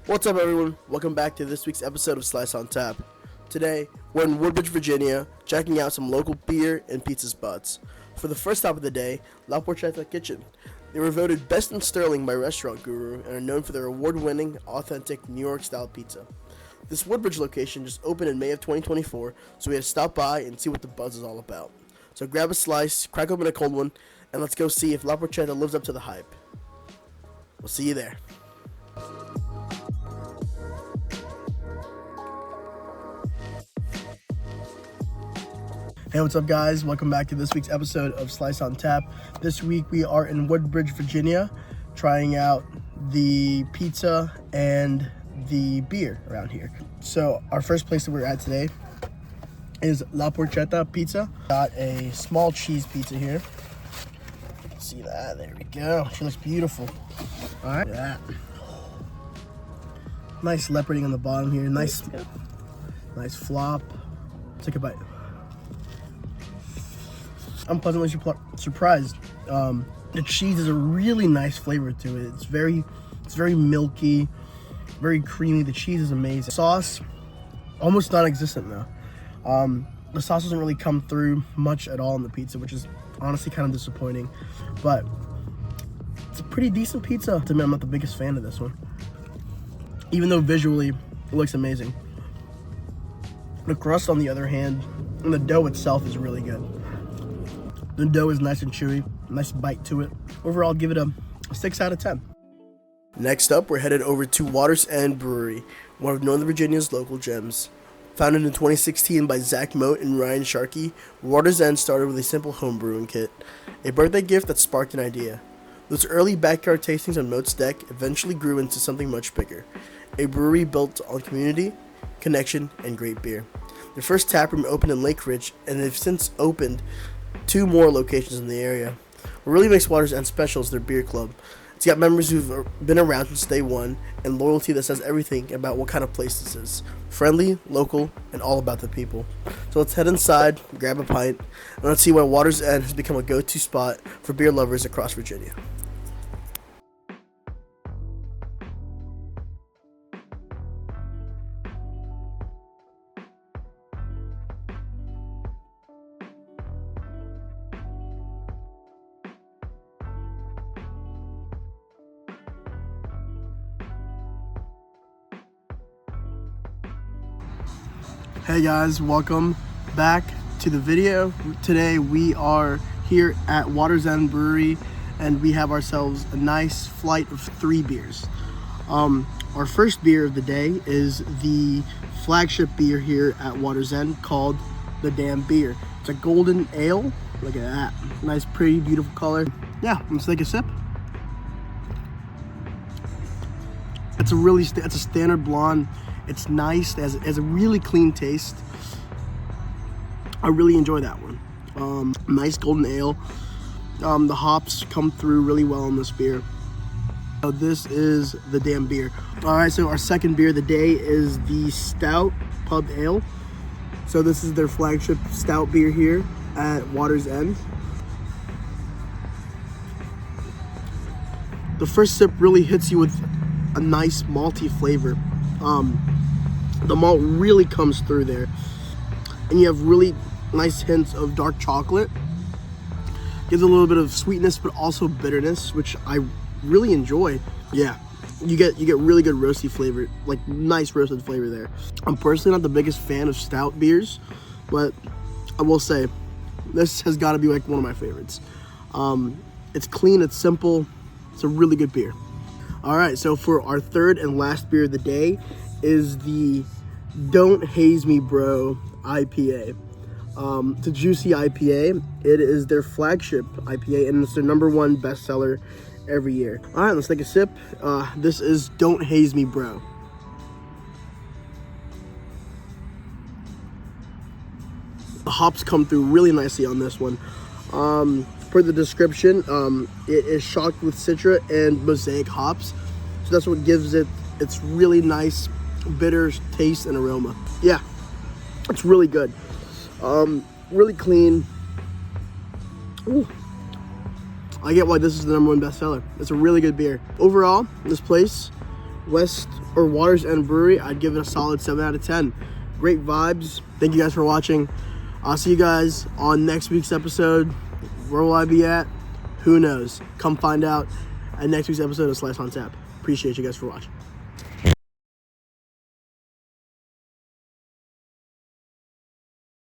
What's up, everyone? Welcome back to this week's episode of Slice on Tap. Today, we're in Woodbridge, Virginia, checking out some local beer and pizza spots. For the first stop of the day, La Porchetta Kitchen. They were voted Best in Sterling by Restaurant Guru and are known for their award-winning, authentic New York-style pizza. This Woodbridge location just opened in May of 2024, so we had to stop by and see what the buzz is all about. So grab a slice, crack open a cold one, and let's go see if La Porchetta lives up to the hype. We'll see you there. Hey, what's up, guys? Welcome back to this week's episode of Slice on Tap. This week we are in Woodbridge, Virginia, trying out the pizza and the beer around here. So our first place that we're at today is La Porchetta Pizza. Got a small cheese pizza here. See that? There we go. She looks beautiful. All right, look at that. Nice leoparding on the bottom here. Nice flop. Take a bite. I'm pleasantly surprised. The cheese has a really nice flavor to it. It's very milky, very creamy. The cheese is amazing. Sauce, almost non-existent now. The sauce doesn't really come through much at all in the pizza, which is honestly kind of disappointing. But it's a pretty decent pizza. To me, I'm not the biggest fan of this one, even though visually it looks amazing. The crust, on the other hand, and the dough itself is really good. The dough is nice and chewy, nice bite to it. Overall, I'll give it a 6 out of 10. Next up, we're headed over to Water's End Brewery, one of Northern Virginia's local gems. Founded in 2016 by Zach Mote and Ryan Sharkey, Water's End started with a simple homebrewing kit, a birthday gift that sparked an idea. Those early backyard tastings on Mote's deck eventually grew into something much bigger, a brewery built on community, connection, and great beer. Their first taproom opened in Lake Ridge, and they've since opened 2 more locations in the area. What really makes Water's End special is their beer club. It's got members who've been around since day one, and loyalty that says everything about what kind of place this is. Friendly, local, and all about the people. So let's head inside, grab a pint, and let's see why Water's End has become a go-to spot for beer lovers across Virginia. Hey guys, welcome back to the video. Today we are here at Water's End Brewery and we have ourselves a nice flight of 3 beers. Our first beer of the day is the flagship beer here at Water's End called the Damn Beer. It's a golden ale. Look at that. Nice, pretty, beautiful color. Yeah, let's take a sip. It's a standard blonde. It's nice, it has a really clean taste. I really enjoy that one. Nice golden ale. The hops come through really well in this beer. So this is the Damn Beer. All right, so our second beer of the day is the Stout Pub Ale. So this is their flagship stout beer here at Water's End. The first sip really hits you with a nice malty flavor. The malt really comes through there, and you have really nice hints of dark chocolate. Gives a little bit of sweetness, but also bitterness, which I really enjoy. Yeah, you get really good roasty flavor, like nice roasted flavor there. I'm personally not the biggest fan of stout beers, but I will say this has got to be like one of my favorites. It's clean, it's simple, it's a really good beer. All right, so for our third and last beer of the day is the Don't Haze Me Bro IPA. It's a juicy IPA. It is their flagship IPA, and it's their #1 bestseller every year. All right, let's take a sip. This is Don't Haze Me Bro. The hops come through really nicely on this one. Per the description, it is shocked with Citra and Mosaic hops. So that's what gives it its really nice bitter taste and aroma. Yeah, it's really good. Really clean. Ooh. I get why this is the #1 bestseller. It's a really good beer. Overall, this place Waters End Brewery, I'd give it a solid 7 out of 10. Great vibes. Thank you guys for watching. I'll see you guys on next week's episode. Where will I be at? Who knows? Come find out at next week's episode of Slice on Tap. Appreciate you guys for watching.